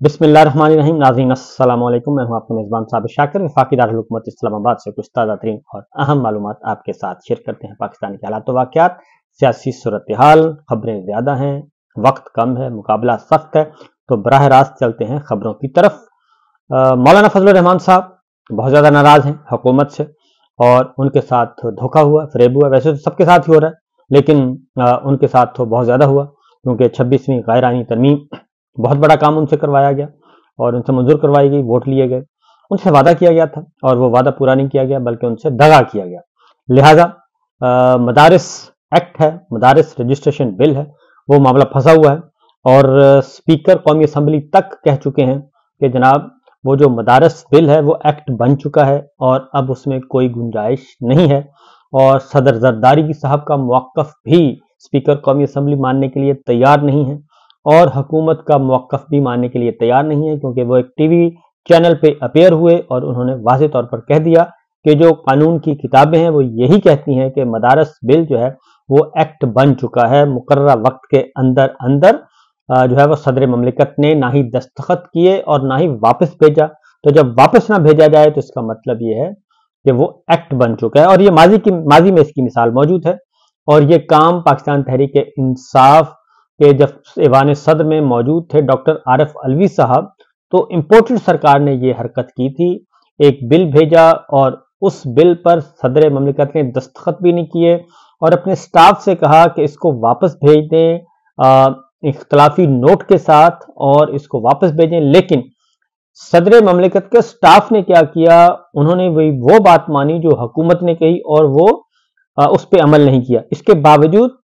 बिस्मिल्लाहिर्रहमानिर्रहीम। नाज़रीन अस्सलाम वालेकुम। मैं हूं आपका मेज़बान साबिर शाकिर। वफाकी दारुल हुकूमत इस्लामाबाद से कुछ ताज़ा तरीन और अहम मालूमात आपके साथ शेयर करते हैं। पाकिस्तान के हालात वाक़यात, सियासी सूरत हाल, खबरें ज़्यादा हैं, वक्त कम है, मुकाबला सख्त है, तो बराह रास्त चलते हैं खबरों की तरफ। मौलाना फजलुर रहमान साहब बहुत ज़्यादा नाराज़ हैं हुकूमत से और उनके साथ धोखा हुआ, फरेब हुआ। वैसे तो सबके साथ ही हो रहा है, लेकिन उनके साथ तो बहुत ज़्यादा हुआ, क्योंकि 26वीं गैर आईनी तरमीम बहुत बड़ा काम उनसे करवाया गया और उनसे मंजूर करवाई गई, वोट लिए गए, उनसे वादा किया गया था और वो वादा पूरा नहीं किया गया, बल्कि उनसे दगा किया गया। लिहाजा मदारिस एक्ट है, मदारिस रजिस्ट्रेशन बिल है, वो मामला फंसा हुआ है और स्पीकर कौमी असम्बली तक कह चुके हैं कि जनाब वो जो मदारिस बिल है वो एक्ट बन चुका है और अब उसमें कोई गुंजाइश नहीं है। और सदर जरदारी साहब का मौक़िफ़ भी स्पीकर कौमी असम्बली मानने के लिए तैयार नहीं है और हुकूमत का मौक़िफ़ भी मानने के लिए तैयार नहीं है, क्योंकि वो एक टीवी चैनल पे अपेयर हुए और उन्होंने वाज़ेह तौर पर कह दिया कि जो कानून की किताबें हैं वो यही कहती हैं कि मदारिस बिल जो है वो एक्ट बन चुका है। मुकर्ररा वक्त के अंदर अंदर जो है वो सदर ममलिकत ने ना ही दस्तखत किए और ना ही वापस भेजा। तो जब वापस ना भेजा जाए तो इसका मतलब ये है कि वो एक्ट बन चुका है और ये माजी में इसकी मिसाल मौजूद है। और ये काम पाकिस्तान तहरीक इंसाफ के जब ऐवान सदर में मौजूद थे डॉक्टर आरिफ अलवी साहब, तो इम्पोर्टेड सरकार ने ये हरकत की थी, एक बिल भेजा और उस बिल पर सदर ममलिकत ने दस्तखत भी नहीं किए और अपने स्टाफ से कहा कि इसको वापस भेज दें इख्तलाफी नोट के साथ और इसको वापस भेजें। लेकिन सदर ममलिकत के स्टाफ ने क्या किया, उन्होंने वो बात मानी जो हुकूमत ने कही और वो उस पर अमल नहीं किया। इसके बावजूद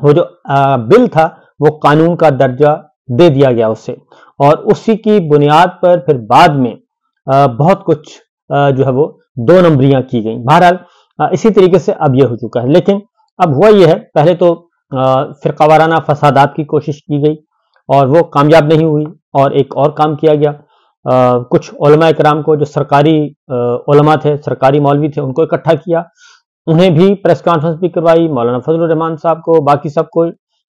वो जो बिल था वो कानून का दर्जा दे दिया गया उसे और उसी की बुनियाद पर फिर बाद में बहुत कुछ जो है वो दो नंबरियां की गई। बहरहाल इसी तरीके से अब यह हो चुका है। लेकिन अब हुआ यह है, पहले तो फिरकावाराना फसादात की कोशिश की गई और वो कामयाब नहीं हुई और एक और काम किया गया। कुछ उलमा इकराम को, जो सरकारी उलमा थे, सरकारी मौलवी थे, उनको इकट्ठा किया, उन्हें भी प्रेस कॉन्फ्रेंस भी करवाई, मौलाना फजलुर रहमान साहब को, बाकी सबको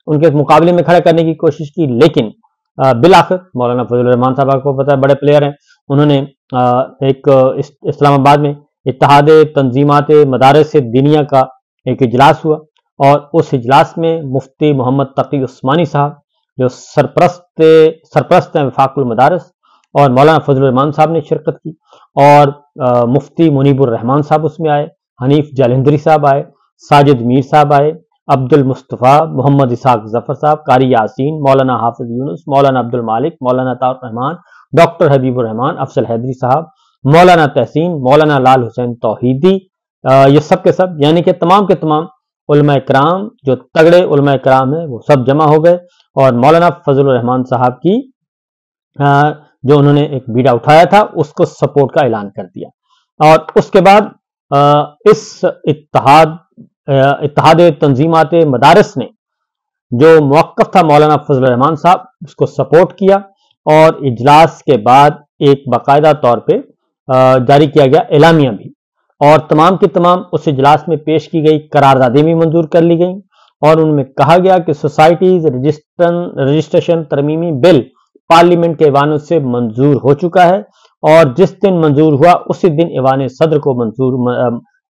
उनके मुकाबले में खड़ा करने की कोशिश की। लेकिन बिल आखिर मौलाना फजलुर रहमान साहब को पता है बड़े प्लेयर हैं, उन्होंने एक इस्लामाबाद में इत्तेहाद तंजीमात मदारिस दुनिया का एक इजलास हुआ और उस इजलास में मुफ्ती मोहम्मद तकी उस्मानी साहब जो सरप्रस्त हैं वफाकुल मदारिस, और मौलाना फजलुर रहमान साहब ने शिरकत की और मुफ्ती मुनीबुर रहमान साहब उसमें आए, हनीफ जालंधरी साहब आए, साजिद मीर साहब आए, अब्दुल मुस्तफ़ा, मोहम्मद इसाक जफर साहब, कारी यासीन, मौलाना हाफिज यूनुस, मौलाना अब्दुल मालिक, मौलाना तारुक रहमान, डॉक्टर हबीबुर रहमान, अफसल हैदरी साहब, मौलाना तहसीन, मौलाना लाल हुसैन तौहीदी, ये सब के सब, यानी कि तमाम के तमाम उलमा इकराम, जो तगड़े उलमा इकराम है, वो सब जमा हो गए और मौलाना फजलुर रहमान साहब की जो उन्होंने एक बीड़ा उठाया था उसको सपोर्ट का ऐलान कर दिया। और उसके बाद इस इत्तेहाद तंजीमात मदारिस ने जो मौक़िफ़ था मौलाना फजलुर रहमान साहब, उसको सपोर्ट किया और इजलास के बाद एक बाकायदा तौर पे जारी किया गया एलामिया भी, और तमाम की तमाम उस इजलास में पेश की गई करारदादें भी मंजूर कर ली गई और उनमें कहा गया कि सोसाइटीज रजिस्ट्रेशन तरमीमी बिल पार्लियामेंट के ऐवान से मंजूर हो चुका है और जिस दिन मंजूर हुआ उसी दिन ऐवान सदर को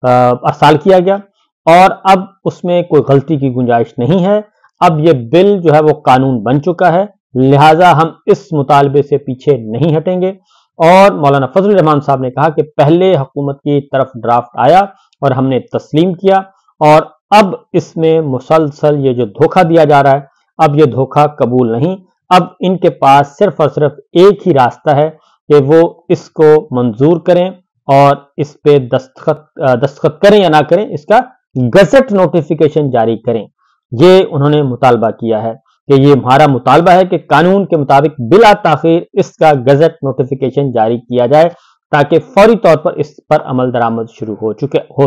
अरसाल किया गया और अब उसमें कोई गलती की गुंजाइश नहीं है। अब ये बिल जो है वो कानून बन चुका है, लिहाजा हम इस मुतालबे से पीछे नहीं हटेंगे। और मौलाना फजलुर रहमान साहब ने कहा कि पहले हुकूमत की तरफ ड्राफ्ट आया और हमने तस्लीम किया और अब इसमें मुसलसल ये जो धोखा दिया जा रहा है, अब ये धोखा कबूल नहीं। अब इनके पास सिर्फ और सिर्फ एक ही रास्ता है कि वो इसको मंजूर करें और इस पे दस्तखत करें या ना करें, इसका गजट नोटिफिकेशन जारी करें। ये उन्होंने मुतालबा किया है कि ये हमारा मुतालबा है कि कानून के मुताबिक बिला ताखीर इसका गजट नोटिफिकेशन जारी किया जाए ताकि फौरी तौर पर इस पर अमल दरामद शुरू हो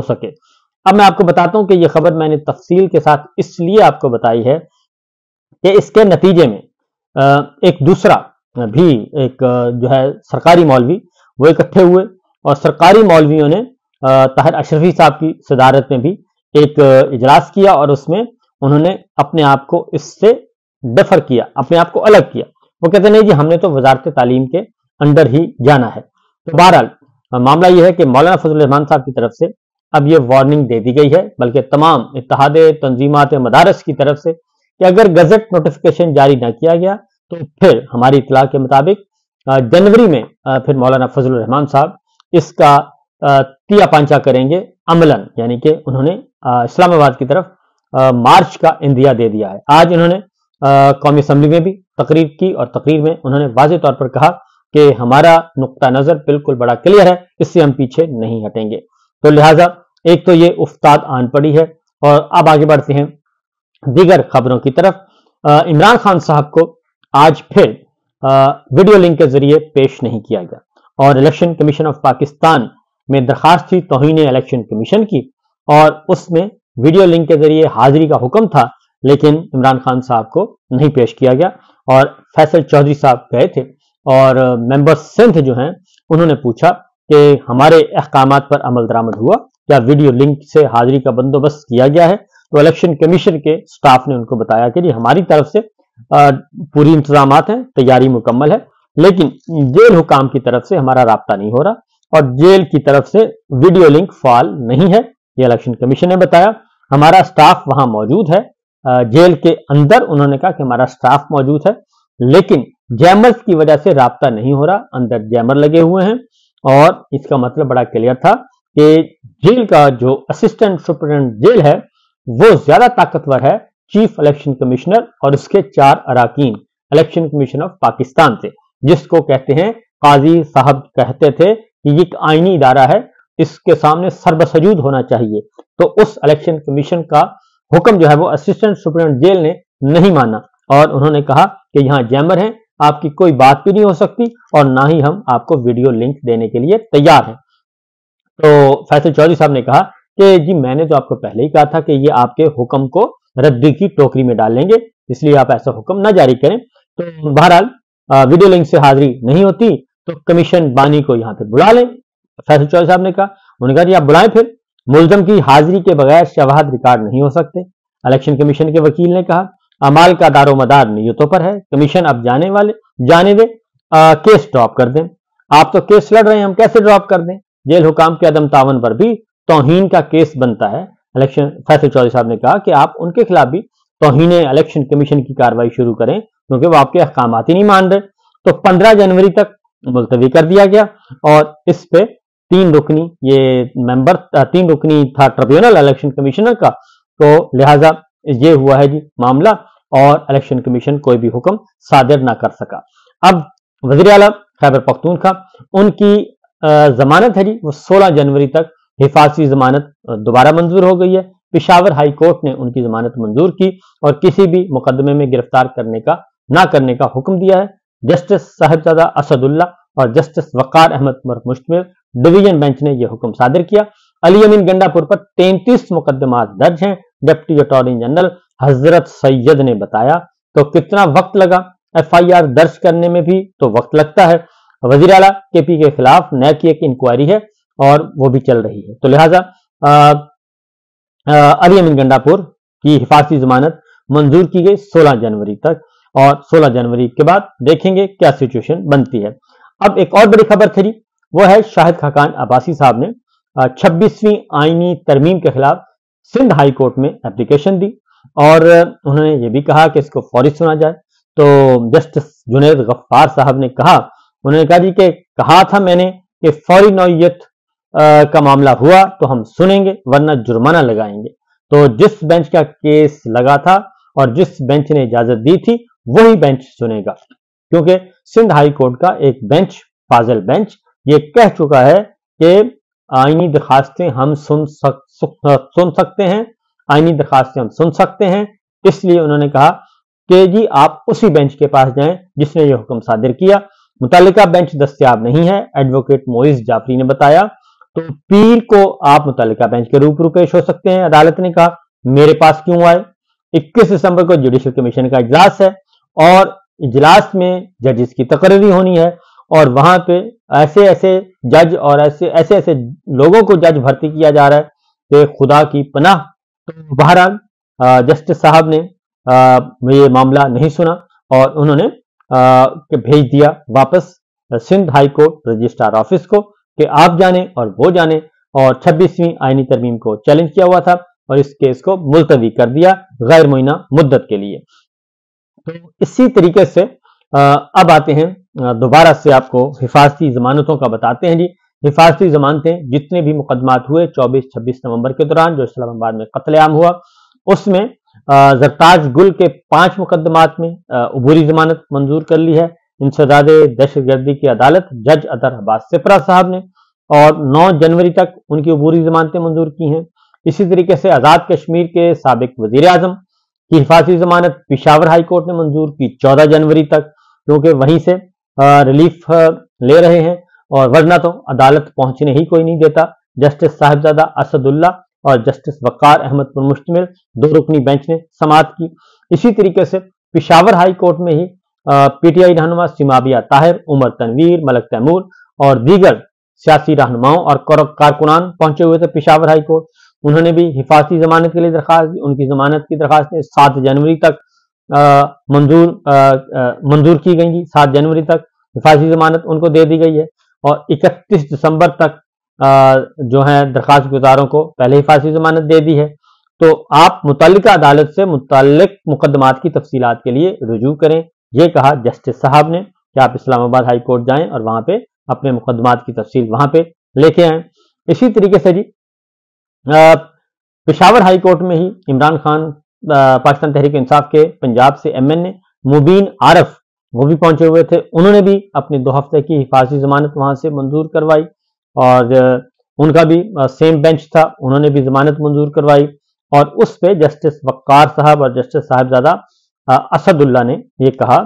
सके। अब मैं आपको बताता हूं कि यह खबर मैंने तफसील के साथ इसलिए आपको बताई है कि इसके नतीजे में एक दूसरा भी एक जो है सरकारी मौलवी वो इकट्ठे हुए और सरकारी मौलवियों ने ताहिर अशरफी साहब की सदारत में भी एक इजलास किया और उसमें उन्होंने अपने आप को इससे डिफर किया, अपने आप को अलग किया وہ کہتے نہیں جی ہم نے تو وزارت تعلیم کے انڈر ہی جانا ہے۔ تو بہرحال معاملہ یہ ہے کہ مولانا فضل الرحمان صاحب کی طرف سے اب یہ وارننگ دے دی گئی ہے، بلکہ تمام اتحاد تنظیمات مدارس کی طرف سے، کہ اگر گزٹ نوٹیفیکیشن جاری نہ کیا گیا تو پھر ہماری اطلاع کے مطابق جنوری میں پھر مولانا فضل الرحمان صاحب اس کا تیا پانچا کریں گے عملاً، یعنی کہ انہوں نے اسلام آباد کی طرف مارچ کا اندیا دے دیا ہے۔ آج انہوں نے قومی اسمبلی میں بھی تقریر کی، اور تقریر میں انہوں نے واضح طور پر کہا کہ ہمارا نقطہ نظر بالکل بڑا کلیئر ہے، اس سے ہم پیچھے نہیں ہٹیں گے۔ تو لہٰذا ایک تو یہ افتاد آن پڑی ہے، اور اب آگے بڑھتے ہیں دیگر خبروں کی طرف۔ عمران خان صاحب کو آج پھر ویڈیو لنک کے ذریعے پیش نہیں کیا گیا، اور الیکشن کمیشن آف پاکستان میں درخواست تھی توہین الیکشن کمیشن کی، اور اس میں ویڈیو لنک کے ذریعے حاضری کا حکم تھا، لیکن عمران خان صاحب کو نہیں پیش کیا گیا۔ اور فیصل چودھری صاحب گئے تھے، اور ممبر سندھ جو ہیں انہوں نے پوچھا کہ ہمارے احکامات پر عمل درآمد ہوا، کیا ویڈیو لنک سے حاضری کا بندوبست کیا گیا ہے؟ تو الیکشن کمیشن کے سٹاف نے ان کو بتایا کہ جی ہماری طرف سے پوری انتظامات ہیں، تیاری مکمل ہے، لیکن جیل حکام کی طرف سے ہمارا رابطہ نہیں ہو رہا، اور جیل کی طرف سے ویڈیو لنک فعال نہیں ہے، یہ الیکشن کمیشن نے بتایا۔ ہمارا سٹاف وہاں موجود ہے، جیل کے اندر انہوں نے کہا کہ ہمارا سٹاف موجود ہے، لیکن جیمرز کی وجہ سے رابطہ نہیں ہو رہا، اندر جیمر لگے ہوئے ہیں۔ اور اس کا مطلب بڑا کلیئر تھا کہ جیل کا جو اسسٹنٹ سپرنٹینڈنٹ جیل ہے وہ زیادہ طاقتور ہے چیف الیکشن کمشنر اور اس کے 4 اراکین الیکشن کمیشن آف پاکستان سے، جس کو کہتے ہیں، قاضی صاحب کہتے تھے کہ یہ ایک آئینی ادارہ ہے، اس کے سامنے سربسجود ہونا چاہیے۔ تو اس الیکشن کمیشن کا حکم جو ہے وہ اسسٹنٹ سپرنٹینڈنٹ جیل نے نہیں مانا، اور انہوں نے کہا کہ یہاں جیمر ہیں، آپ کی کوئی بات بھی نہیں ہو سکتی، اور نہ ہی ہم آپ کو ویڈیو لنک دینے کے لیے تیار ہیں۔ تو فیصل چودھری صاحب نے کہا کہ جی میں نے تو آپ کو پہلے ہی کہا تھا کہ یہ آپ کے حکم کو ردی کی ٹوکری میں ڈال لیں گے، اس لیے آپ ایسا حکم نہ جاری کریں۔ تو بہرحال ویڈیو لنک سے حاضری نہیں ہوتی تو کمیشن بانی کو یہاں پہ بلا لیں، فیصل چودھری صاحب نے کہا۔ انہوں نے کہا جی آپ بلائیں، پھر ملزم کی حاضری کے بغیر شواہد ریکارڈ نہیں ہو سکتے۔ الیکشن کمیشن کے وکیل نے کہا اعمال کا دار و مدار نیتوں پر ہے، کمیشن اب جانے دے، کیس ڈراپ کر دیں۔ آپ تو کیس لڑ رہے ہیں، ہم کیسے ڈراپ کر دیں؟ جیل حکام کے عدم تعاون پر بھی توہین کا کیس بنتا ہے۔ فیصل چودھری صاحب نے کہا کہ آپ ان کے خلاف بھی توہین الیکشن کمیشن کی کارروائی شروع کریں، کیونکہ وہ آپ کے احکامات ہی نہیں مان رہے۔ تو 15 جنوری تک ملتوی کر دیا گیا، اور اس پہ 3 رکنی تھا ٹریبیونل الیکشن کمیشنر کا، تو لہٰذا یہ ہوا ہے جی معاملہ، اور الیکشن کمیشن کوئی بھی حکم صادر نہ کر سکا۔ اب وزیر اعلیٰ خیبر پختونخوا، ان کی ضمانت ہے جی وہ 16 جنوری تک حفاظتی ضمانت دوبارہ منظور ہو گئی ہے۔ پشاور ہائی کورٹ نے ان کی ضمانت منظور کی، اور کسی بھی مقدمے میں گرفتار نہ کرنے کا حکم دیا ہے۔ جسٹس صاحبزادہ اسد اللہ اور جسٹس وقار احمد پر مشتمل ڈویژن بینچ نے یہ حکم صادر کیا۔ علی امین گنڈا پور پر 33 مقدمات درج ہیں، ڈپٹی اٹارنی جنرل حضرت سید نے بتایا۔ تو کتنا وقت لگا ایف آئی آر درج کرنے میں بھی تو وقت لگتا ہے۔ وزیر اعلیٰ کے پی کے خلاف نیب کی ایک انکوائری ہے، اور وہ بھی چل رہی ہے۔ تو لہٰذا علی امین گنڈا پور کی حفاظتی ضمانت منظور کی گئی 16 جنوری تک، اور 16 جنوری کے بعد دیکھیں گے کیا سچویشن بنتی ہے۔ اب ایک اور بڑی خبر تھی، وہ ہے شاہد خاقان عباسی صاحب نے 26ویں آئینی ترمیم کے خلاف سندھ ہائی کورٹ میں اپلیکیشن دی، اور انہوں نے یہ بھی کہا کہ اس کو فوری سنا جائے۔ تو جسٹس جنید غفار صاحب نے کہا، انہوں نے کہا جی کہ کہا تھا میں نے کہ فوری نوعیت کا معاملہ ہوا تو ہم سنیں گے، ورنہ جرمانہ لگائیں گے۔ تو جس بینچ کا کیس لگا تھا اور جس بینچ نے اجازت دی تھی وہی بینچ سنے گا، کیونکہ سندھ ہائی کورٹ کا ایک بینچ، فاضل بینچ، یہ کہہ چکا ہے کہ آئینی درخواستیں ہم سن سکتے ہیں، آئینی درخواستیں ہم سن سکتے ہیں۔ اس لیے انہوں نے کہا کہ جی آپ اسی بینچ کے پاس جائیں جس نے یہ حکم صادر کیا۔ متعلقہ بینچ دستیاب نہیں ہے، ایڈوکیٹ موئز جعفری نے بتایا۔ تو پیر کو آپ متعلقہ بینچ کے روبرو پیش ہو سکتے ہیں۔ عدالت نے کہا میرے پاس کیوں آئے؟ 21 دسمبر کو جوڈیشل کمیشن کا اجلاس ہے، اور اجلاس میں ججز کی تقرری ہونی ہے، اور وہاں پہ ایسے جج اور ایسے لوگوں کو جج بھرتی کیا جا رہا ہے کہ خدا کی پناہ۔ تو بہرحال جسٹس صاحب نے یہ معاملہ نہیں سنا، اور انہوں نے भेज दिया वापस Sindh high court registrar office को कि आप जाने और वो जाने, और 26वीं आईनी तरमीम को चैलेंज किया हुआ था और इस केस को मुलतवी कर दिया गैर मुइना मुद्दत के लिए। तो इसी तरीके से अब आते हैं दोबारा से आपको हिफाजती जमानतों का बताते हैं जी। हिफाजती जमानतें जितने भी मुकदमात हुए 24-26 नवंबर के दौरान जो इस्लामाबाद में कत्लेआम हुआ, उसमें जरताज गुल के 5 मुकदमात में अबूरी जमानत मंजूर कर ली है इंसदाद दहशतगर्दी की अदालत जज अतर अब्बास सिपरा साहब ने, और 9 जनवरी तक उनकी अबूरी जमानतें मंजूर की हैं। इसी तरीके से आजाद कश्मीर के साबिक वजीर आजम की हिफाजती जमानत पिशावर हाई कोर्ट ने मंजूर की 14 जनवरी तक, क्योंकि वहीं से रिलीफ ले रहे हैं, और वरना तो अदालत पहुंचने ही कोई नहीं देता। जस्टिस साहिबजादा असदुल्ला और जस्टिस वकार अहमद पर मुश्तमिल 2 रुकनी बेंच ने समाअत की। इसी तरीके से पिशावर हाई कोर्ट में ही पीटीआई रहनुमा सिमाबिया ताहिर, उमर तनवीर, मलक तैमूर और दीगर सियासी रहनुमाओं और कारकुनान पहुंचे हुए थे पिशावर हाई कोर्ट। उन्होंने भी हिफाजती जमानत के लिए दरखास्त दी। उनकी जमानत की दरखास्तें 7 जनवरी तक मंजूर की गई थी। 7 जनवरी तक हिफाजती जमानत उनको दे दी गई है, और 31 दिसंबर तक जो है दरखास्त गुजारों को पहले हिफाजती जमानत दे दी है। तो आप मुतल्लिका अदालत से मुतल्लिक मुकदमात की तफसीलात के लिए रुजू करें, ये कहा जस्टिस साहब ने कि आप इस्लामाबाद हाई कोर्ट जाएं और वहां पे अपने मुकदमात की तफसील वहां पे लेके आए। इसी तरीके से जी पेशावर हाई कोर्ट में ही इमरान खान पाकिस्तान तहरीक इंसाफ के पंजाब से एमएनए मुबीन आरफ वो भी पहुंचे हुए थे। उन्होंने भी अपनी 2 हफ्ते की हिफाजती जमानत वहां से मंजूर करवाई, और उनका भी सेम बेंच था, उन्होंने भी जमानत मंजूर करवाई, और उस पे जस्टिस वक्कार साहब और जस्टिस साहिबजादा असदुल्ला ने ये कहा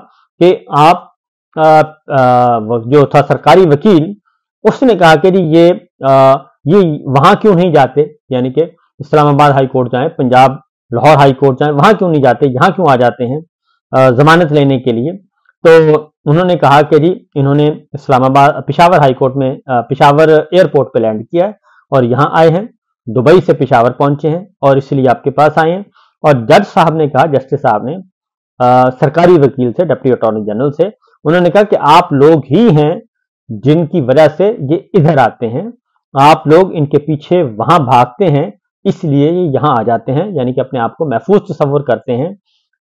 कि आप जो था सरकारी वकील, उसने कहा कि ये वहां क्यों नहीं जाते, यानी कि इस्लामाबाद हाई कोर्ट जाएं, पंजाब लाहौर हाई कोर्ट जाएं, वहां क्यों नहीं जाते, यहाँ क्यों आ जाते हैं जमानत लेने के लिए। तो उन्होंने कहा कि जी इन्होंने इस्लामाबाद पिशावर हाई कोर्ट में पिशावर एयरपोर्ट पे लैंड किया है और यहाँ आए हैं, दुबई से पिशावर पहुंचे हैं और इसलिए आपके पास आए हैं। और जज साहब ने कहा, जस्टिस साहब ने सरकारी वकील से, डिप्टी अटॉर्नी जनरल से, उन्होंने कहा कि आप लोग ही हैं जिनकी वजह से ये इधर आते हैं, आप लोग इनके पीछे वहां भागते हैं, इसलिए ये यहाँ आ जाते हैं, यानी कि अपने आप को महफूज तस्वर करते हैं।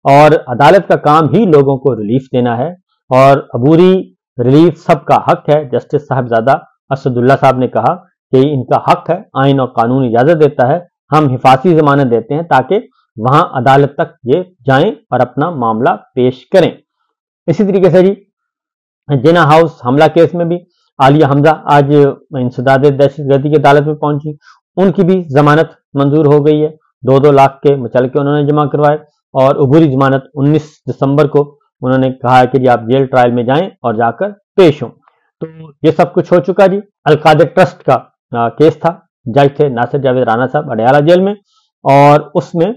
और अदालत का काम ही लोगों को रिलीफ देना है और अबूरी रिलीफ सबका हक है। जस्टिस साहिबजादा असदुल्ला साहब ने कहा कि इनका हक है, आइन और कानून इजाजत देता है, हम हिफाजती जमानत देते हैं ताकि वहां अदालत तक ये जाएं और अपना मामला पेश करें। इसी तरीके से जी जिना हाउस हमला केस में भी आलिया हमजा आज इंसदाद दहशतगर्दी की अदालत में पहुंची, उनकी भी जमानत मंजूर हो गई है। 2-2 लाख के मुचलके उन्होंने जमा करवाए और अबूरी जमानत 19 दिसंबर को उन्होंने कहा है कि जी आप जेल ट्रायल में जाएं और जाकर पेश हों। तो ये सब कुछ हो चुका जी। अलकादर ट्रस्ट का केस था, जज थे नासिर जावेद राना साहब अडयाला जेल में, और उसमें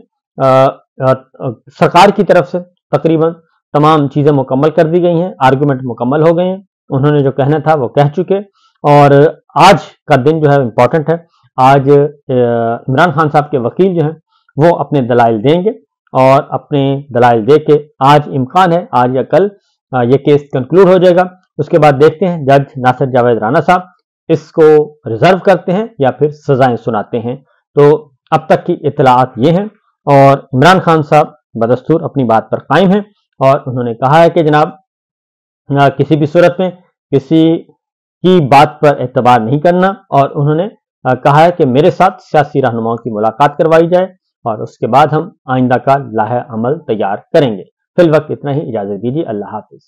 सरकार की तरफ से तकरीबन तमाम चीजें मुकम्मल कर दी गई हैं, आर्गूमेंट मुकम्मल हो गए हैं, उन्होंने जो कहना था वो कह चुके। और आज का दिन जो है इंपॉर्टेंट है। आज इमरान खान साहब के वकील जो हैं वो अपने दलाइल देंगे और अपने दलाइल दे के आज इम्कान है आज या कल ये केस कंक्लूड हो जाएगा। उसके बाद देखते हैं जज नासिर जावेद राना साहब इसको रिजर्व करते हैं या फिर सजाएं सुनाते हैं। तो अब तक की इत्तलाआत ये हैं और इमरान खान साहब बदस्तूर अपनी बात पर कायम हैं और उन्होंने कहा है कि जनाब किसी भी सूरत में किसी की बात पर एतबार नहीं करना, और उन्होंने कहा है कि मेरे साथ सियासी रहनुमाओं की मुलाकात करवाई जाए और उसके बाद हम आइंदा का लाहे अमल तैयार करेंगे। फिल वक्त इतना ही, इजाजत दीजिए, अल्लाह हाफिज।